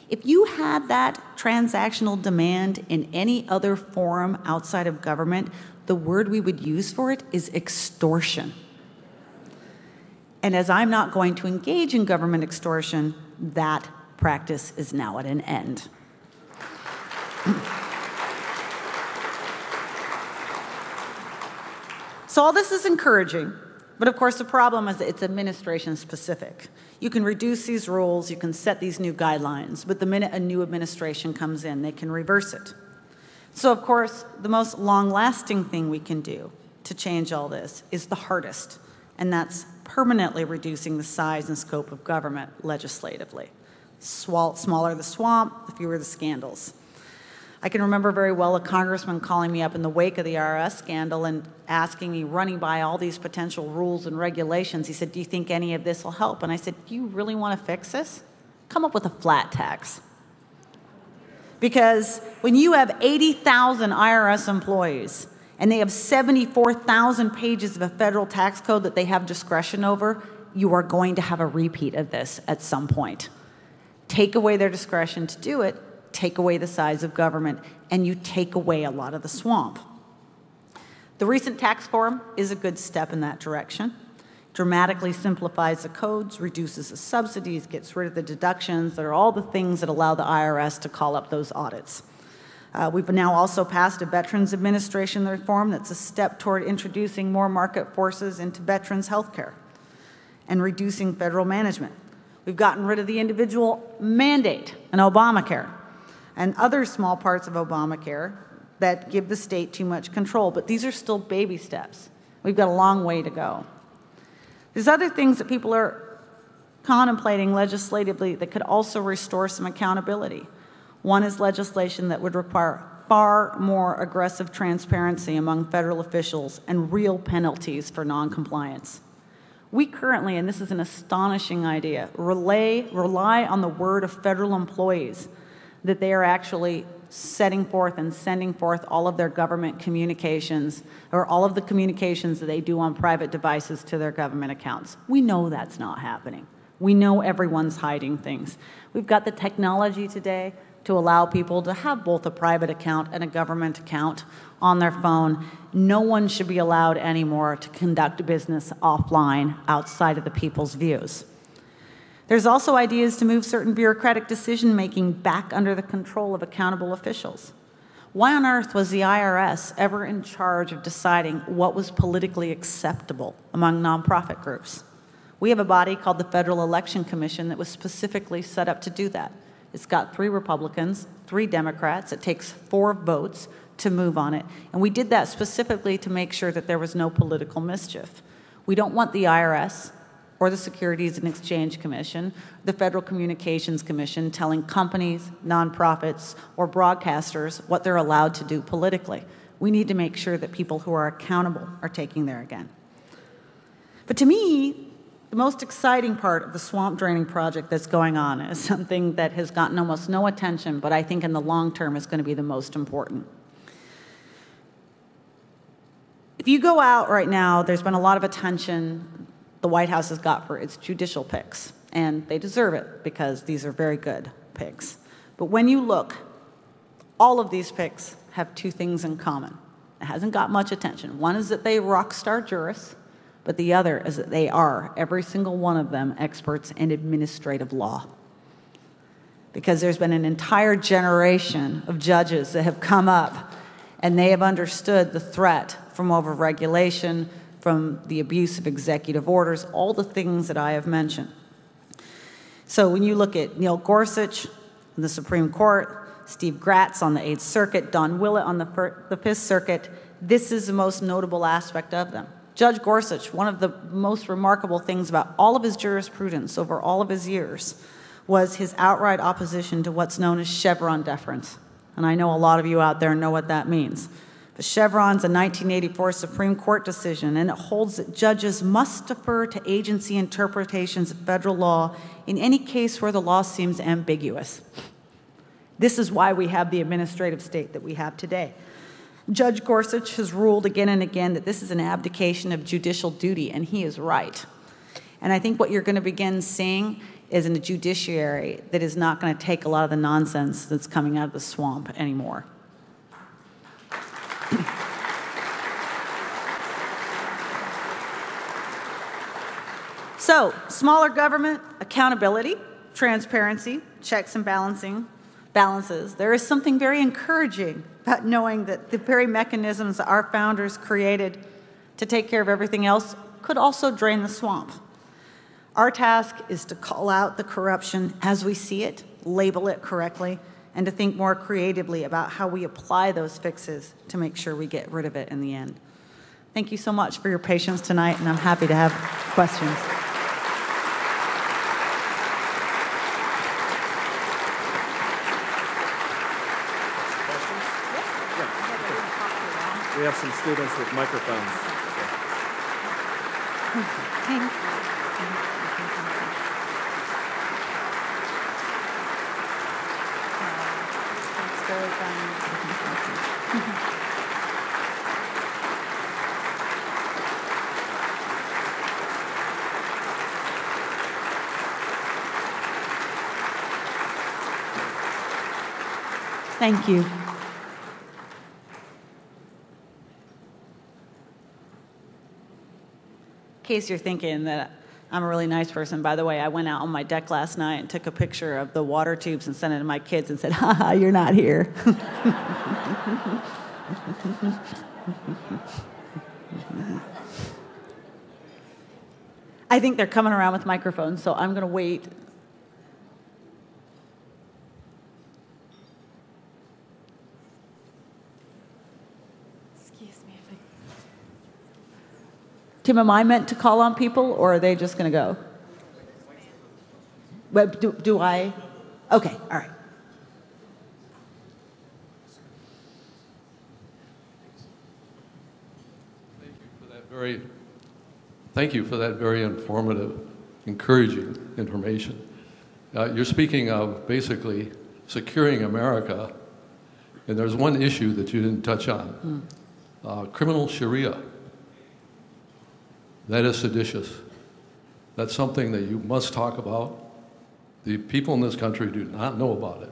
if you had that transactional demand in any other forum outside of government, the word we would use for it is extortion. And as I'm not going to engage in government extortion, that practice is now at an end. So all this is encouraging, but of course the problem is that it's administration specific. You can reduce these rules, you can set these new guidelines, but the minute a new administration comes in, they can reverse it. So of course, the most long-lasting thing we can do to change all this is the hardest, and that's permanently reducing the size and scope of government legislatively. Smaller the swamp, the fewer the scandals. I can remember very well a congressman calling me up in the wake of the IRS scandal and asking me, running by all these potential rules and regulations. He said, do you think any of this will help? And I said, do you really want to fix this? Come up with a flat tax. Because when you have 80,000 IRS employees and they have 74,000 pages of a federal tax code that they have discretion over, you are going to have a repeat of this at some point. Take away their discretion to do it, take away the size of government, and you take away a lot of the swamp. The recent tax reform is a good step in that direction. Dramatically simplifies the codes, reduces the subsidies, gets rid of the deductions. That are all the things that allow the IRS to call up those audits. We've now also passed a Veterans Administration reform that's a step toward introducing more market forces into veterans' health care and reducing federal management. We've gotten rid of the individual mandate in Obamacare and other small parts of Obamacare that give the state too much control. But these are still baby steps. We've got a long way to go. There's other things that people are contemplating legislatively that could also restore some accountability. One is legislation that would require far more aggressive transparency among federal officials and real penalties for noncompliance. We currently, and this is an astonishing idea, rely on the word of federal employees that they are actually setting forth and sending forth all of their government communications, or all of the communications that they do on private devices to their government accounts. We know that's not happening. We know everyone's hiding things. We've got the technology today to allow people to have both a private account and a government account on their phone. No one should be allowed anymore to conduct business offline outside of the people's views. There's also ideas to move certain bureaucratic decision-making back under the control of accountable officials. Why on earth was the IRS ever in charge of deciding what was politically acceptable among nonprofit groups? We have a body called the Federal Election Commission that was specifically set up to do that. It's got 3 Republicans, 3 Democrats. It takes 4 votes to move on it. And we did that specifically to make sure that there was no political mischief. We don't want the IRS or the Securities and Exchange Commission, the Federal Communications Commission telling companies, nonprofits, or broadcasters what they're allowed to do politically. We need to make sure that people who are accountable are taking there again. But to me, the most exciting part of the swamp draining project that's going on is something that has gotten almost no attention, but I think in the long term is going to be the most important. If you go out right now, there's been a lot of attention the White House has got for its judicial picks, and they deserve it because these are very good picks. But when you look, all of these picks have 2 things in common. It hasn't got much attention. One is that they rock star jurists, but the other is that they are, every single one of them, experts in administrative law. because there's been an entire generation of judges that have come up and they have understood the threat from overregulation, from the abuse of executive orders, all the things that I have mentioned. So when you look at Neil Gorsuch in the Supreme Court, Steve Gratz on the 8th Circuit, Don Willett on the 5th Circuit, this is the most notable aspect of them. Judge Gorsuch, one of the most remarkable things about all of his jurisprudence over all of his years was his outright opposition to what's known as Chevron deference. And I know a lot of you out there know what that means. But Chevron's a 1984 Supreme Court decision, and it holds that judges must defer to agency interpretations of federal law in any case where the law seems ambiguous. This is why we have the administrative state that we have today. Judge Gorsuch has ruled again and again that this is an abdication of judicial duty, and he is right. And I think what you're going to begin seeing is in a judiciary that is not going to take a lot of the nonsense that's coming out of the swamp anymore. So, smaller government, accountability, transparency, checks and balances. There is something very encouraging about knowing that the very mechanisms that our founders created to take care of everything else could also drain the swamp. Our task is to call out the corruption as we see it, label it correctly, and to think more creatively about how we apply those fixes to make sure we get rid of it in the end. Thank you so much for your patience tonight, and I'm happy to have questions. We have some students with microphones. Thank you. Thank you. In case you're thinking that I'm a really nice person, by the way, I went out on my deck last night and took a picture of the water tubes and sent it to my kids and said, "Ha, you're not here." I think they're coming around with microphones, so I'm going to wait. Tim, am I meant to call on people, or are they just going to go? But do I? Okay, all right. Thank you for that very informative, encouraging information. You're speaking of basically securing America, and there's one issue that you didn't touch on, criminal Sharia. That is seditious. That's something that you must talk about. The people in this country do not know about it.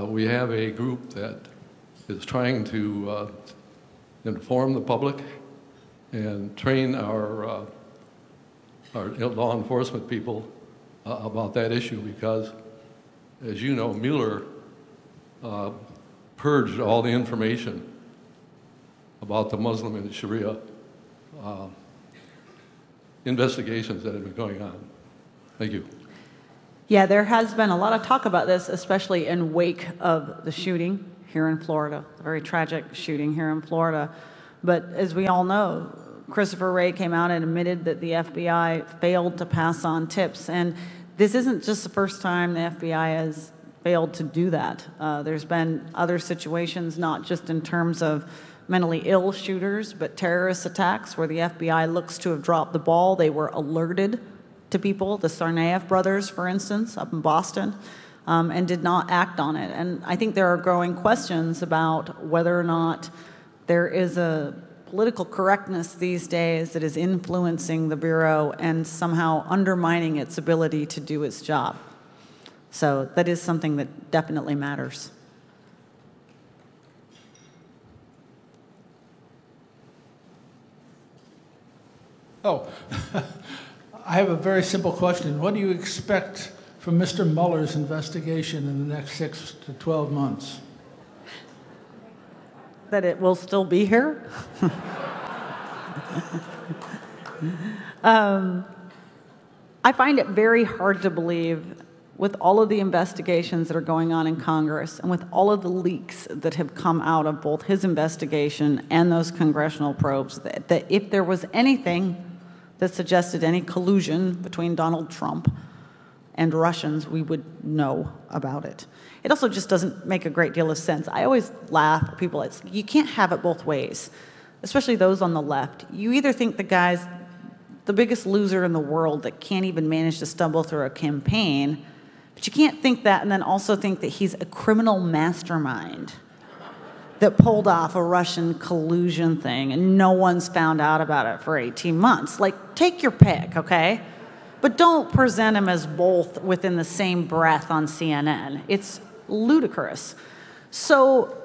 We have a group that is trying to inform the public and train our law enforcement people about that issue because, as you know, Mueller purged all the information about the Muslim and Sharia investigations that have been going on. Thank you. Yeah, there has been a lot of talk about this, especially in wake of the shooting here in Florida, a very tragic shooting here in Florida. But as we all know, Christopher Wray came out and admitted that the FBI failed to pass on tips. And this isn't just the first time the FBI has failed to do that. There's been other situations, not just in terms of mentally ill shooters, but terrorist attacks where the FBI looks to have dropped the ball. They were alerted to people, the Tsarnaev brothers, for instance, up in Boston, and did not act on it. And I think there are growing questions about whether or not there is a political correctness these days that is influencing the Bureau and somehow undermining its ability to do its job. So that is something that definitely matters. Oh, I have a very simple question. What do you expect from Mr. Mueller's investigation in the next 6 to 12 months? That it will still be here? I find it very hard to believe, with all of the investigations that are going on in Congress and with all of the leaks that have come out of both his investigation and those congressional probes, that if there was anything that suggested any collusion between Donald Trump and Russians, we would know about it. It also just doesn't make a great deal of sense. I always laugh at people. You can't have it both ways, especially those on the left. You either think the guy's the biggest loser in the world that can't even manage to stumble through a campaign, but you can't think that and then also think that he's a criminal mastermind that pulled off a Russian collusion thing and no one's found out about it for 18 months. Like, take your pick, okay? But don't present him as both within the same breath on CNN. It's ludicrous. So,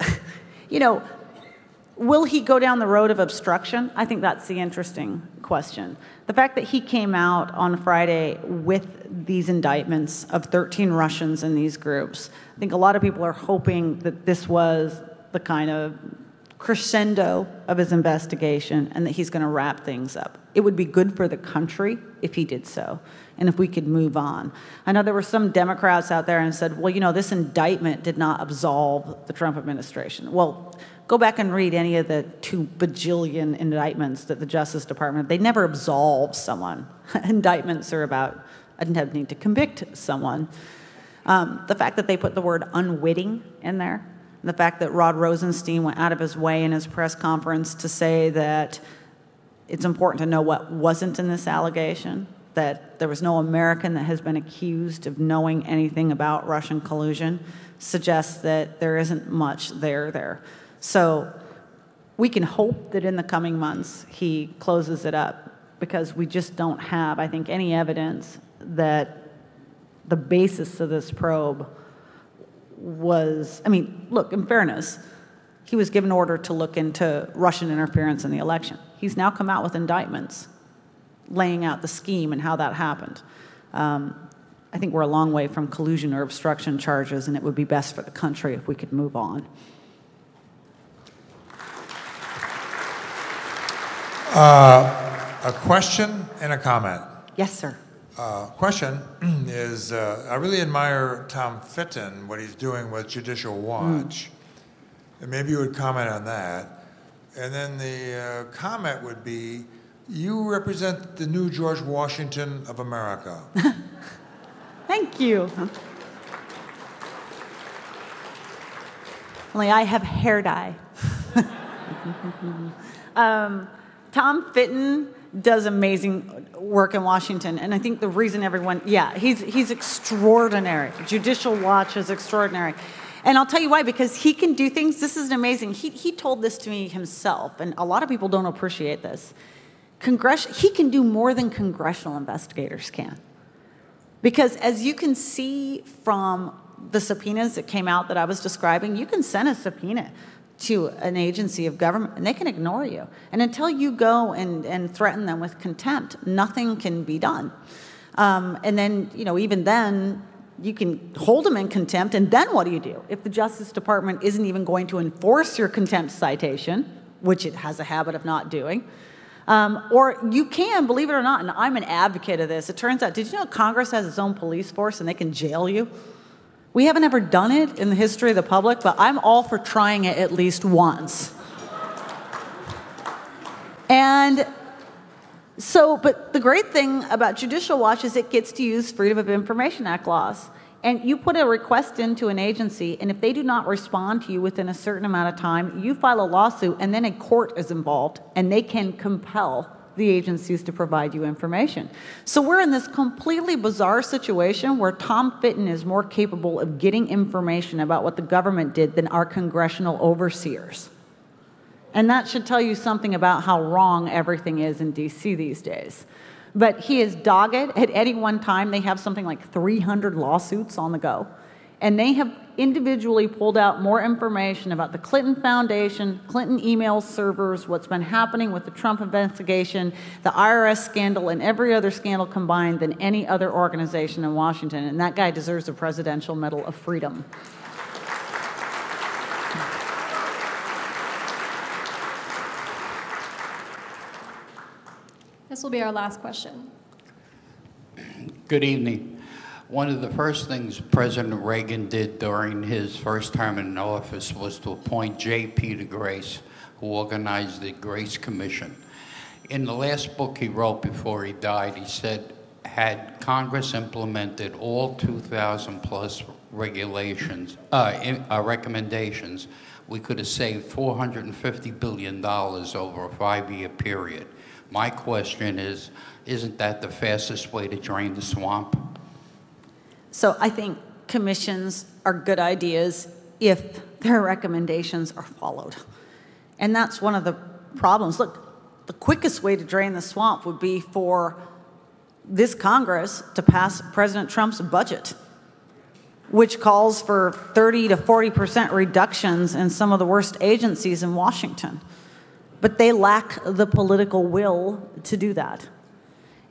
will he go down the road of obstruction? I think that's the interesting question. The fact that he came out on Friday with these indictments of 13 Russians in these groups, I think a lot of people are hoping that this was the kind of crescendo of his investigation and that he's going to wrap things up. It would be good for the country if he did so, and if we could move on. I know there were some Democrats out there and said, well, this indictment did not absolve the Trump administration. Well, go back and read any of the 2 bajillion indictments that the Justice Department, they never absolve someone. Indictments are about attempting to convict someone. The fact that they put the word unwitting in there, the fact that Rod Rosenstein went out of his way in his press conference to say that it's important to know what wasn't in this allegation, that there was no American that has been accused of knowing anything about Russian collusion, suggests that there isn't much there. So we can hope that in the coming months he closes it up, because we just don't have, I think, any evidence that the basis of this probe was, look, in fairness, he was given order to look into Russian interference in the election. He's now come out with indictments laying out the scheme and how that happened. I think we're a long way from collusion or obstruction charges, and it would be best for the country if we could move on. A question and a comment. Yes, sir. Question is, I really admire Tom Fitton, what he's doing with Judicial Watch. And maybe you would comment on that. And then the comment would be, you represent the new George Washington of America. Thank you. Only I have hair dye. Tom Fitton does amazing work in Washington, and I think the reason he's extraordinary. Judicial Watch is extraordinary. And I'll tell you why, because he can do things. This is amazing. He told this to me himself, and a lot of people don't appreciate this. He can do more than congressional investigators can. Because as you can see from the subpoenas that came out that I was describing, you can send a subpoena to an agency of government, and they can ignore you. And until you go and threaten them with contempt, nothing can be done. And then, even then, you can hold them in contempt, and then what do? If the Justice Department isn't even going to enforce your contempt citation, which it has a habit of not doing, or you can, believe it or not, and I'm an advocate of this, it turns out, did you know Congress has its own police force and they can jail you? We haven't ever done it in the history of the public, but I'm all for trying it at least once. And so, but the great thing about Judicial Watch is it gets to use Freedom of Information Act laws. And you put a request into an agency, and if they do not respond to you within a certain amount of time, you file a lawsuit, and then a court is involved, and they can compel the agencies to provide you information. So we're in this completely bizarre situation where Tom Fitton is more capable of getting information about what the government did than our congressional overseers. And that should tell you something about how wrong everything is in D.C. these days. But he is dogged. At any one time, they have something like 300 lawsuits on the go. And they have individually pulled out more information about the Clinton Foundation, Clinton email servers, what's been happening with the Trump investigation, the IRS scandal, and every other scandal combined than any other organization in Washington. And that guy deserves a Presidential Medal of Freedom. This will be our last question. Good evening. One of the first things President Reagan did during his first term in office was to appoint J.P. de Grace, who organized the Grace Commission. In the last book he wrote before he died, he said, had Congress implemented all 2,000 plus regulations, recommendations, we could have saved $450 billion over a 5-year period. My question is, isn't that the fastest way to drain the swamp? So I think commissions are good ideas if their recommendations are followed. And that's one of the problems. Look, the quickest way to drain the swamp would be for this Congress to pass President Trump's budget, which calls for 30 to 40% reductions in some of the worst agencies in Washington. But they lack the political will to do that.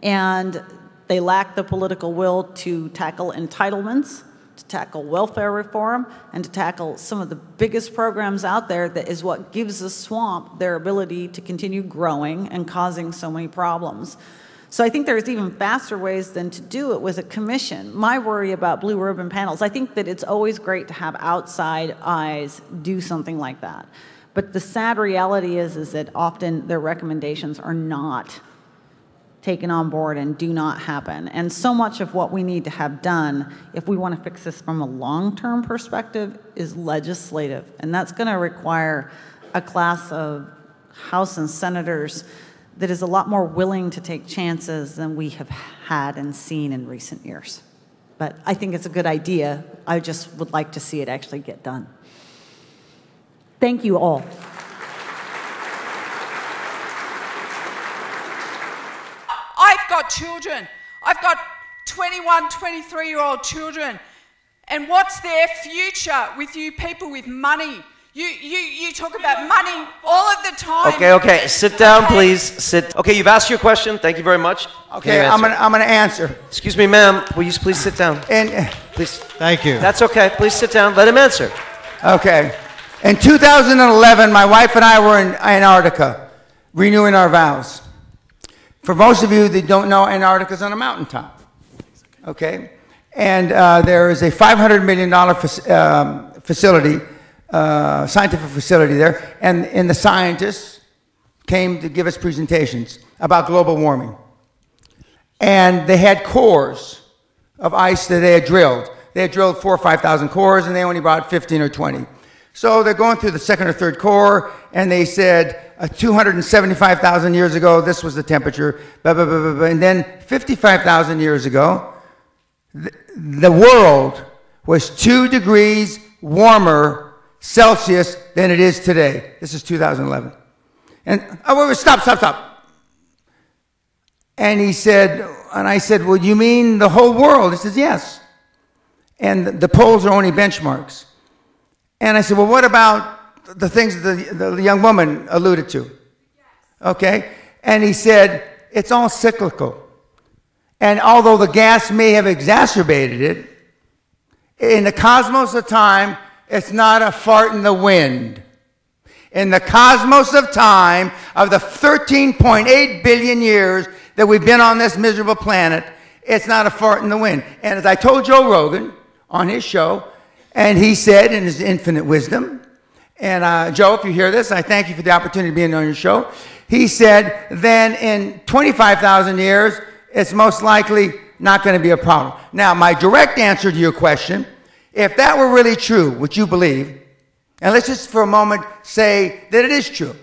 And they lack the political will to tackle entitlements, to tackle welfare reform, and to tackle some of the biggest programs out there that is what gives the swamp their ability to continue growing and causing so many problems. So I think there's even faster ways than to do it with a commission. My worry about blue ribbon panels, I think that it's always great to have outside eyes do something like that. But the sad reality is that often their recommendations are not taken on board and do not happen. And so much of what we need to have done, if we want to fix this from a long-term perspective, is legislative. And that's going to require a class of House and senators that is a lot more willing to take chances than we have had and seen in recent years. But I think it's a good idea. I just would like to see it actually get done. Thank you all. I've got children. I've got 21, 23-year-old children. And what's their future with you people with money? You talk about money all of the time. Okay. Sit down, please. Sit. Okay, you've asked your question. Thank you very much. Okay, I'm gonna answer. Excuse me, ma'am. Will you please sit down? And please. Thank you. That's okay. Please sit down. Let him answer. Okay. In 2011, my wife and I were in Antarctica, renewing our vows. For most of you that don't know, Antarctica's on a mountaintop. Okay, and there is a $500 million facility. Scientific facility there, and the scientists came to give us presentations about global warming. And they had cores of ice that they had drilled. They had drilled 4,000 or 5,000 cores, and they only brought 15 or 20. So they're going through the second or third core, and they said 275,000 years ago, this was the temperature, blah, blah, blah, blah, blah. And then 55,000 years ago, the world was 2 degrees warmer Celsius than it is today. This is 2011. And stop. And he said, and I said, well, you mean the whole world? He says, yes. And the poles are only benchmarks. And I said, well, what about the things that the young woman alluded to? Okay. And he said, it's all cyclical. And although the gas may have exacerbated it, in the cosmos of time, it's not a fart in the wind. In the cosmos of time, of the 13.8 billion years that we've been on this miserable planet, it's not a fart in the wind. And as I told Joe Rogan on his show, and he said in his infinite wisdom, and Joe, if you hear this, I thank you for the opportunity of being on your show. He said, then in 25,000 years, it's most likely not going to be a problem. Now, my direct answer to your question, if that were really true, which you believe, and let's just for a moment say that it is true,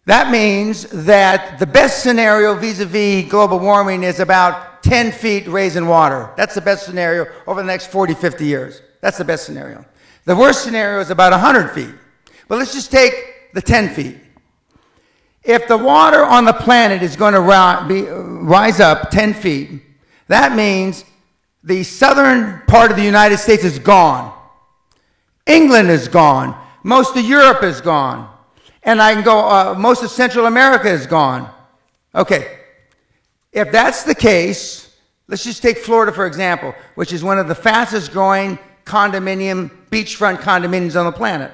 that means that the best scenario vis-a-vis global warming is about 10 feet raising water. That's the best scenario over the next 40, 50 years. That's the best scenario. The worst scenario is about 100 feet. But let's just take the 10 feet. If the water on the planet is going to rise up 10 feet, that means the southern part of the United States is gone. England is gone. Most of Europe is gone. And I can go, most of Central America is gone. Okay. If that's the case, let's just take Florida, for example, which is one of the fastest growing condominium, beachfront condominiums on the planet.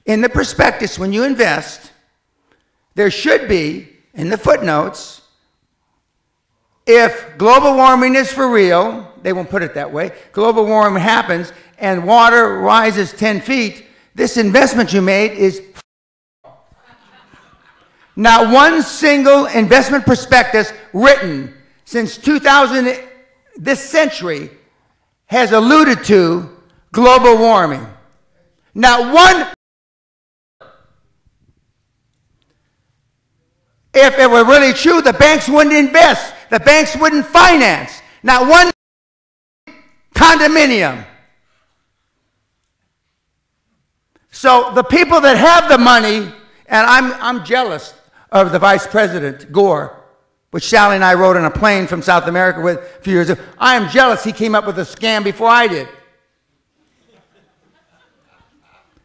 In the prospectus, when you invest, there should be, in the footnotes, if global warming is for real, they won't put it that way, global warming happens and water rises 10 feet, this investment you made is not one single investment prospectus written since 2000, this century, has alluded to global warming. Not one. If it were really true, the banks wouldn't invest. The banks wouldn't finance. Not one condominium. So the people that have the money, and I'm jealous of the Vice President, Gore, which Sally and I rode on a plane from South America with a few years ago. I am jealous he came up with a scam before I did.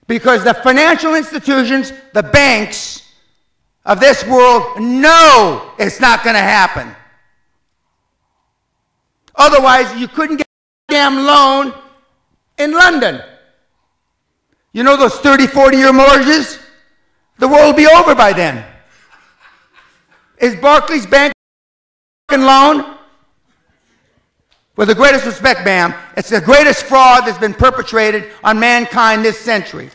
Because the financial institutions, the banks of this world know it's not going to happen. Otherwise, you couldn't get a damn loan in London. You know those 30, 40-year mortgages? The world will be over by then. Is Barclays Bank loan? With the greatest respect, ma'am, it's the greatest fraud that's been perpetrated on mankind this century.